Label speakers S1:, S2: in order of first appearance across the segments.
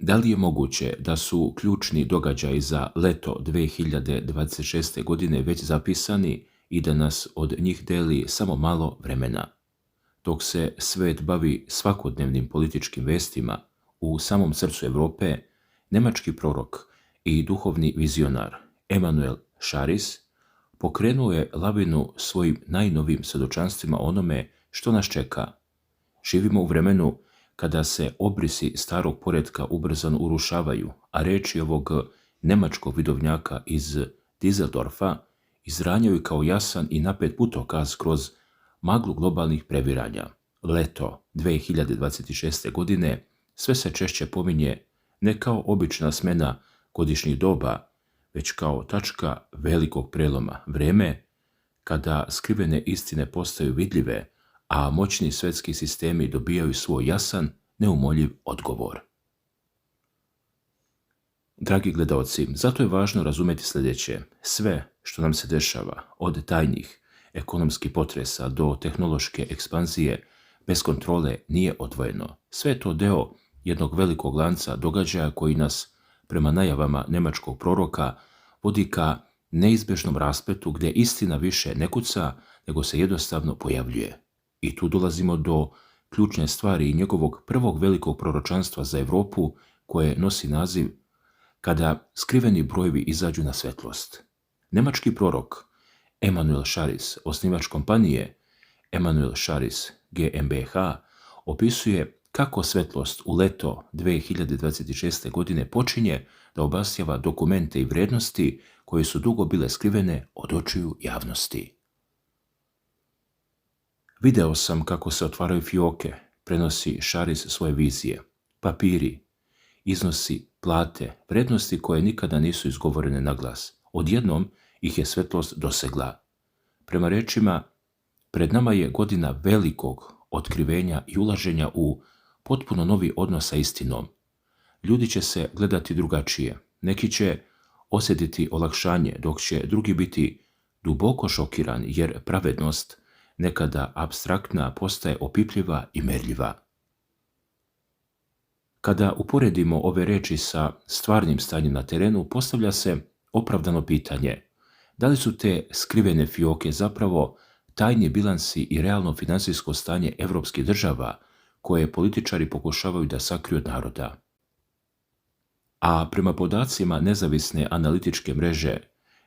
S1: Da li je moguće da su ključni događaji za leto 2026. godine već zapisani i da nas od njih deli samo malo vremena? Dok se svet bavi svakodnevnim političkim vestima, u samom srcu Europe, nemački prorok i duhovni vizionar Emanuel Scharis pokrenuo je lavinu svojim najnovijim svjedočanstvima onome što nas čeka. Živimo u vremenu kada se obrisi starog poretka ubrzano urušavaju, a reči ovog nemačkog vidovnjaka iz Düsseldorfa izranjaju kao jasan i napet putokaz kroz maglu globalnih previranja. Leto 2026. godine sve se češće pominje ne kao obična smena godišnjih doba, već kao tačka velikog preloma, vreme kada skrivene istine postaju vidljive, a moćni svetski sistemi dobijaju svoj jasan, neumoljiv odgovor. Dragi gledaoci, zato je važno razumjeti sljedeće. Sve što nam se dešava, od tajnih ekonomskih potresa do tehnološke ekspanzije, bez kontrole nije odvojeno. Sve je to deo jednog velikog lanca događaja koji nas, prema najavama nemačkog proroka, vodi ka neizbježnom raspletu gdje istina više ne kuca, nego se jednostavno pojavljuje. I tu dolazimo do ključne stvari i njegovog prvog velikog proročanstva za Europu, koje nosi naziv Kada skriveni brojevi izađu na svetlost. Nemački prorok Emanuel Scharis, osnivač kompanije Emanuel Scharis GmbH, opisuje kako svetlost u leto 2026. godine počinje da obasjava dokumente i vrijednosti koje su dugo bile skrivene od očiju javnosti. Video sam kako se otvaraju fioke, prenosi Scharis svoje vizije, papiri, iznosi plate, vrijednosti koje nikada nisu izgovorene na glas. Odjednom ih je svetlost dosegla. Prema rečima, pred nama je godina velikog otkrivenja i ulaženja u potpuno novi odnos sa istinom. Ljudi će se gledati drugačije. Neki će osjetiti olakšanje, dok će drugi biti duboko šokirani, jer pravednost, nekada apstraktna, postaje opipljiva i merljiva. Kada uporedimo ove reči sa stvarnim stanjem na terenu, postavlja se opravdano pitanje: da li su te skrivene fioke zapravo tajni bilansi i realno financijsko stanje evropskih država koje političari pokušavaju da sakriju od naroda? A prema podacima nezavisne analitičke mreže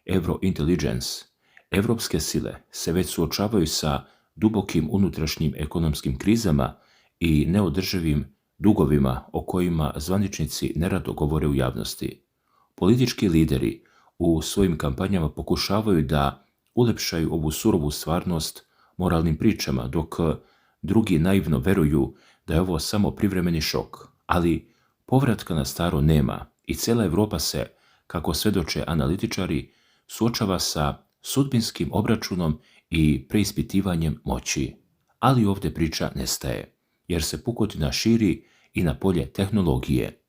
S1: Eurointelligence, evropske sile se već suočavaju sa dubokim unutrašnjim ekonomskim krizama i neodrživim dugovima o kojima zvaničnici nerado govore u javnosti. Politički lideri u svojim kampanjama pokušavaju da ulepšaju ovu surovu stvarnost moralnim pričama, dok drugi naivno veruju da je ovo samo privremeni šok. Ali povratka na staro nema i cijela Europa se, kako svedoče analitičari, suočava sa sudbinskim obračunom i preispitivanjem moći. Ali ovdje priča nestaje, jer se pukotina širi i na polje tehnologije.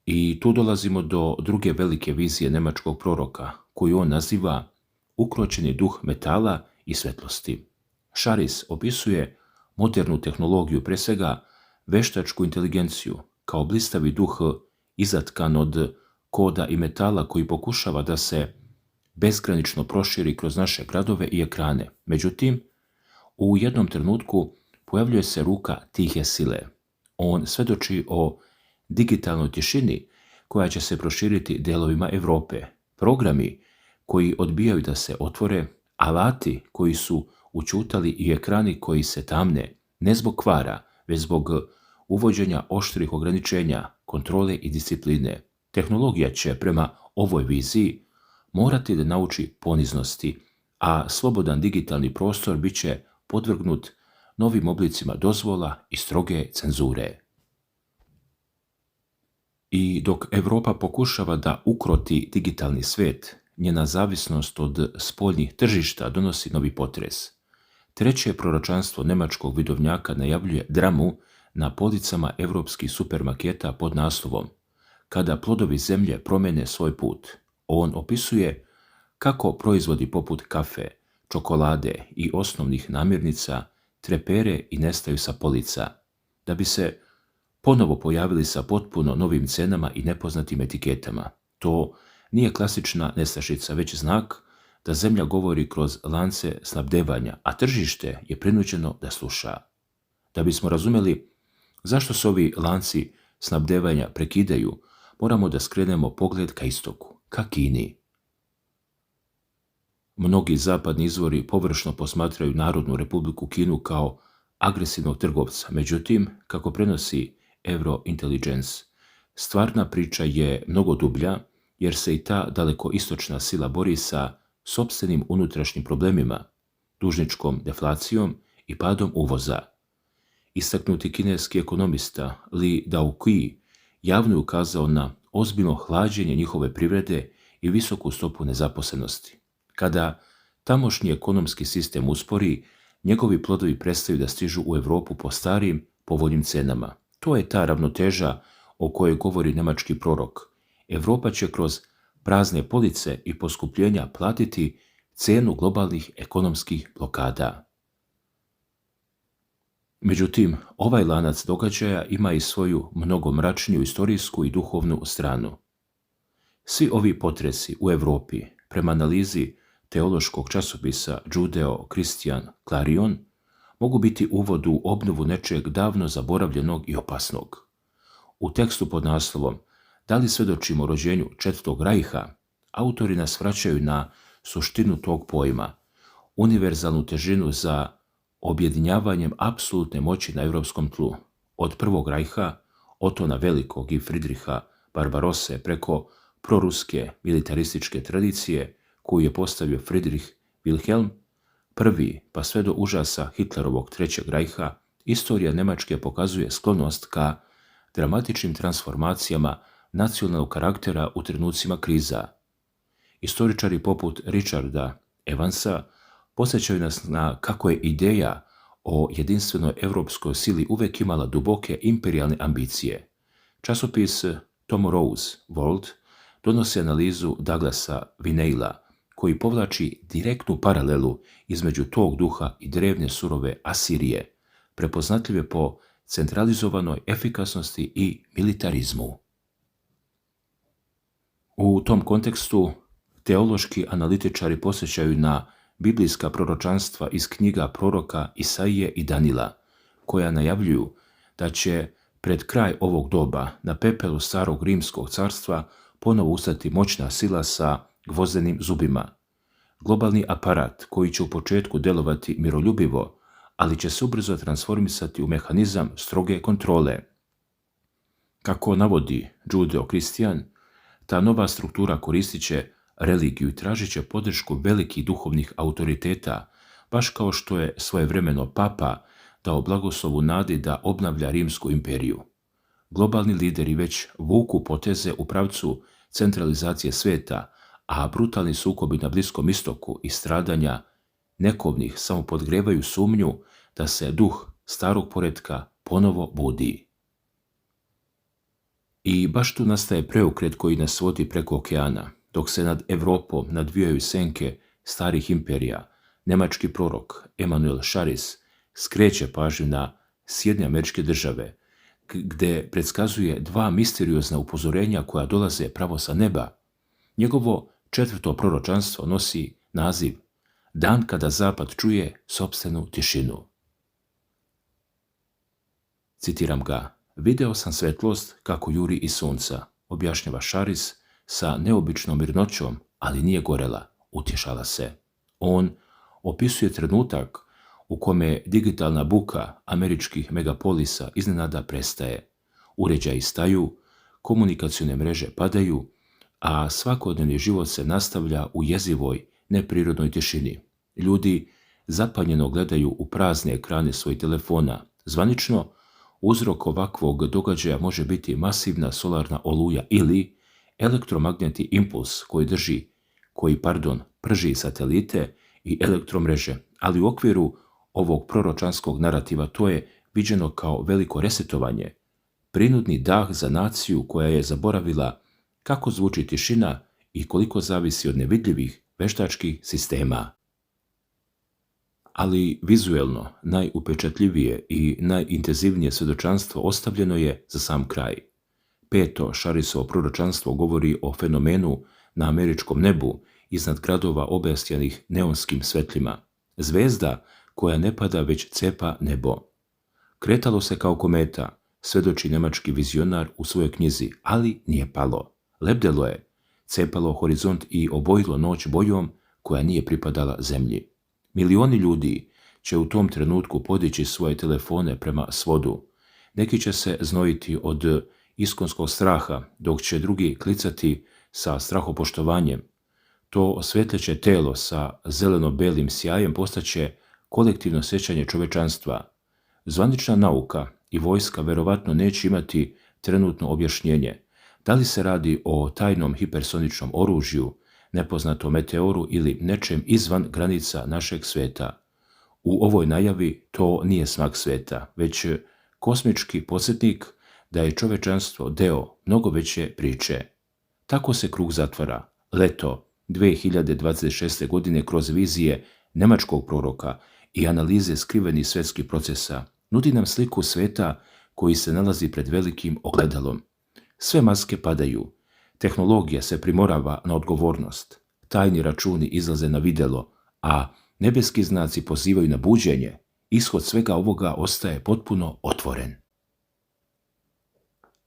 S1: I tu dolazimo do druge velike vizije nemačkog proroka, koju on naziva ukročeni duh metala i svetlosti. Scharis opisuje modernu tehnologiju, pre svega veštačku inteligenciju, kao blistavi duh izatkan od koda i metala koji pokušava da se bezgranično proširi kroz naše gradove i ekrane. Međutim, u jednom trenutku pojavljuje se ruka tihe sile. On svedoči o digitalnoj tišini koja će se proširiti delovima Europe, programi koji odbijaju da se otvore, alati koji su učutali i ekrani koji se tamne, ne zbog kvara, već zbog uvođenja oštrih ograničenja, kontrole i discipline. Tehnologija će, prema ovoj viziji, morati da nauči poniznosti, a slobodan digitalni prostor bit će podvrgnut novim oblicima dozvola i stroge cenzure. I dok Europa pokušava da ukroti digitalni svet, njena zavisnost od spoljnih tržišta donosi novi potres. Treće proročanstvo nemačkog vidovnjaka najavljuje dramu na policama evropskih supermarketa pod naslovom Kada plodovi zemlje promene svoj put. On opisuje kako proizvodi poput kafe, čokolade i osnovnih namirnica trepere i nestaju sa polica. Da bi se ponovo pojavili sa potpuno novim cenama i nepoznatim etiketama. To nije klasična nestašica, već znak da zemlja govori kroz lance snabdevanja, a tržište je prinuđeno da sluša. Da bismo razumjeli zašto se ovi lanci snabdevanja prekidaju, moramo da skrenemo pogled ka istoku, ka Kini. Mnogi zapadni izvori površno posmatraju Narodnu republiku Kinu kao agresivnog trgovca. Međutim, kako prenosi Eurointelligence, stvarna priča je mnogo dublja, jer se i ta daleko istočna sila bori sa sopstvenim unutrašnjim problemima, dužničkom deflacijom i padom uvoza. Istaknuti kineski ekonomista Li Daoqi javno je ukazao na ozbiljno hlađenje njihove privrede i visoku stopu nezaposlenosti. Kada tamošnji ekonomski sistem uspori, njegovi plodovi prestaju da stižu u Europu po starim, povoljnim cenama. To je ta ravnoteža o kojoj govori nemački prorok. Europa će kroz prazne police i poskupljenja platiti cenu globalnih ekonomskih blokada. Međutim, ovaj lanac događaja ima i svoju mnogo mračniju istorijsku i duhovnu stranu. Svi ovi potresi u Europi, prema analizi teološkog časopisa Judeo-Christian Clarion, mogu biti uvod u obnovu nečeg davno zaboravljenog i opasnog. U tekstu pod naslovom "Da li svedočimo rođenju Četvrtog rajha?" autori nas vraćaju na suštinu tog pojma, univerzalnu težinu za objedinjavanjem apsolutne moći na europskom tlu. Od Prvog rajha, Otona Velikog i Fridriha Barbarose, preko proruske militarističke tradicije koju je postavio Friedrich Wilhelm I, pa sve do užasa Hitlerovog Trećeg rajha, istorija Njemačke pokazuje sklonost ka dramatičnim transformacijama nacionalnog karaktera u trenucima kriza. Istoričari poput Richarda Evansa podsjećaju nas na kako je ideja o jedinstvenoj europskoj sili uvek imala duboke imperijalne ambicije. Časopis Tomorrow's World donosi analizu Douglasa Vineila, koji povlači direktnu paralelu između tog duha i drevne surove Asirije, prepoznatljive po centralizovanoj efikasnosti i militarizmu. U tom kontekstu teološki analitičari posjećaju na biblijska proročanstva iz knjiga proroka Isaije i Danila, koja najavljuju da će pred kraj ovog doba na pepelu starog rimskog carstva ponovo ustati moćna sila sa gvozdenim zubima. Globalni aparat koji će u početku delovati miroljubivo, ali će se ubrzo transformisati u mehanizam stroge kontrole. Kako navodi Judeo-Christian, ta nova struktura koristit će religiju i tražit će podršku velikih duhovnih autoriteta, baš kao što je svojevremeno papa dao blagoslovu nadi da obnavlja Rimsku imperiju. Globalni lideri već vuku poteze u pravcu centralizacije sveta, a brutalni sukobi na Bliskom istoku i stradanja nekovnih samo podgrevaju sumnju da se duh starog poretka ponovo budi. I baš tu nastaje preokret koji nas vodi preko okeana. Dok se nad Evropom nadvijaju senke starih imperija, nemački prorok Emanuel Charris skreće pažnju na Sjedinjene Američke Države, gde predskazuje dva misteriozna upozorenja koja dolaze pravo sa neba. Njegovo četvrto proročanstvo nosi naziv "Dan kada Zapad čuje sopstvenu tišinu". Citiram ga: "Video sam svetlost kako juri iz sunca", objašnjava Charris sa neobičnom mirnoćom, ali nije gorela, utješala se. On opisuje trenutak u kome digitalna buka američkih megapolisa iznenada prestaje. Uređaji staju, komunikacione mreže padaju, a svakodnevni život se nastavlja u jezivoj, neprirodnoj tišini. Ljudi zapanjeno gledaju u prazne ekrane svojih telefona. Zvanično, uzrok ovakvog događaja može biti masivna solarna oluja ili elektromagnetni impuls koji prži satelite i elektromreže, ali u okviru ovog proročanskog narativa to je viđeno kao veliko resetovanje, prinudni dah za naciju koja je zaboravila kako zvuči tišina i koliko zavisi od nevidljivih veštačkih sistema. ali vizuelno najupečatljivije i najintenzivnije svjedočanstvo ostavljeno je za sam kraj. Peto Šarisovo proročanstvo govori o fenomenu na američkom nebu iznad gradova obasjanih neonskim svetlima. Zvezda koja ne pada već cepa nebo. Kretalo se kao kometa, svjedoči njemački vizionar u svojoj knjizi, ali nije palo. Lebdelo je, cepalo horizont i obojilo noć bojom koja nije pripadala zemlji. Milioni ljudi će u tom trenutku podići svoje telefone prema svodu. Neki će se znojiti od iskonskog straha, dok će drugi klicati sa strahopoštovanjem. To osvjetljeće telo sa zeleno-belim sjajem postaće kolektivno sjećanje čovečanstva. Zvanična nauka i vojska verovatno neće imati trenutno objašnjenje. Da li se radi o tajnom hipersoničnom oružju, nepoznatom meteoru ili nečem izvan granica našeg sveta. U ovoj najavi to nije smak sveta, već kosmički podsjetnik da je čovečanstvo deo mnogo veće priče. Tako se krug zatvara. Leto 2026. godine kroz vizije njemačkog proroka i analize skrivenih svjetskih procesa nudi nam sliku sveta koji se nalazi pred velikim ogledalom. Sve maske padaju, tehnologija se primorava na odgovornost, tajni računi izlaze na videlo, a nebeski znaci pozivaju na buđenje. Ishod svega ovoga ostaje potpuno otvoren.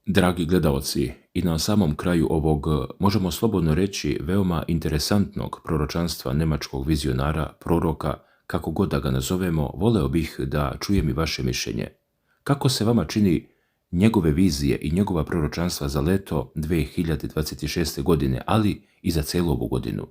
S1: Dragi gledaoci, i na samom kraju ovog, možemo slobodno reći, veoma interesantnog proročanstva njemačkog vizionara, proroka, kako god da ga nazovemo, voleo bih da čujem i vaše mišljenje. Kako se vama čini njegove vizije i njegova proročanstva za leto 2026. godine, ali i za cijelu ovu godinu?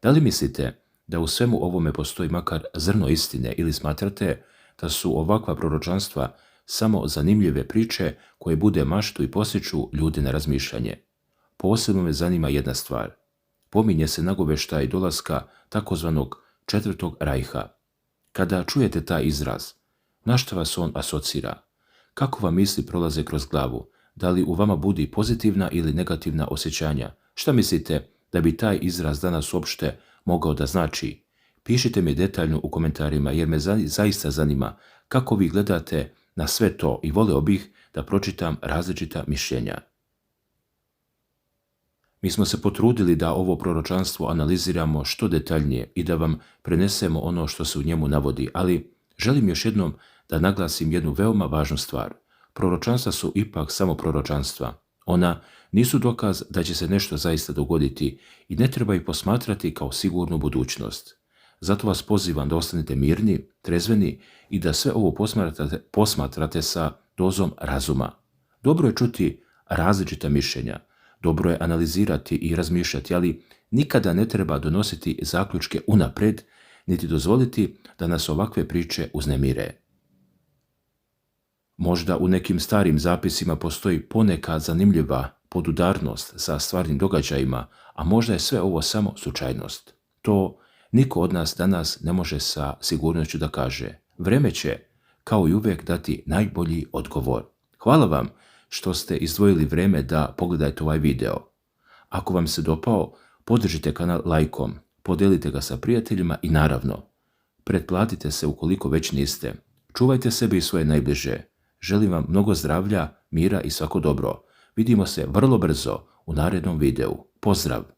S1: Da li mislite da u svemu ovome postoji makar zrno istine ili smatrate da su ovakva proročanstva samo zanimljive priče koje bude maštu i posjeću ljude na razmišljanje? Posebno me zanima jedna stvar. Pominje se nagoveštaj dolaska takozvanog Četvrtog rajha. Kada čujete taj izraz, na što vas on asocira? Kako vam misli prolaze kroz glavu? Da li u vama budi pozitivna ili negativna osjećanja? Šta mislite da bi taj izraz danas uopšte mogao da znači? Pišite mi detaljno u komentarima jer me zaista zanima kako vi gledate na sve to i voleo bih da pročitam različita mišljenja. Mi smo se potrudili da ovo proročanstvo analiziramo što detaljnije i da vam prenesemo ono što se u njemu navodi, ali želim još jednom da naglasim jednu veoma važnu stvar. Proročanstva su ipak samo proročanstva. Ona nisu dokaz da će se nešto zaista dogoditi i ne treba ih posmatrati kao sigurnu budućnost. Zato vas pozivam da ostanete mirni, trezveni i da sve ovo posmatrate sa dozom razuma. Dobro je čuti različita mišljenja, dobro je analizirati i razmišljati, ali nikada ne treba donositi zaključke unapred, niti dozvoliti da nas ovakve priče uznemire. Možda u nekim starim zapisima postoji poneka zanimljiva podudarnost sa stvarnim događajima, a možda je sve ovo samo slučajnost. To niko od nas danas ne može sa sigurnošću da kaže. Vreme će, kao i uvijek, dati najbolji odgovor. Hvala vam što ste izdvojili vreme da pogledajte ovaj video. Ako vam se dopao, podržite kanal lajkom, podelite ga sa prijateljima i naravno, pretplatite se ukoliko već niste. Čuvajte sebe i svoje najbliže. Želim vam mnogo zdravlja, mira i svako dobro. Vidimo se vrlo brzo u narednom videu. Pozdrav!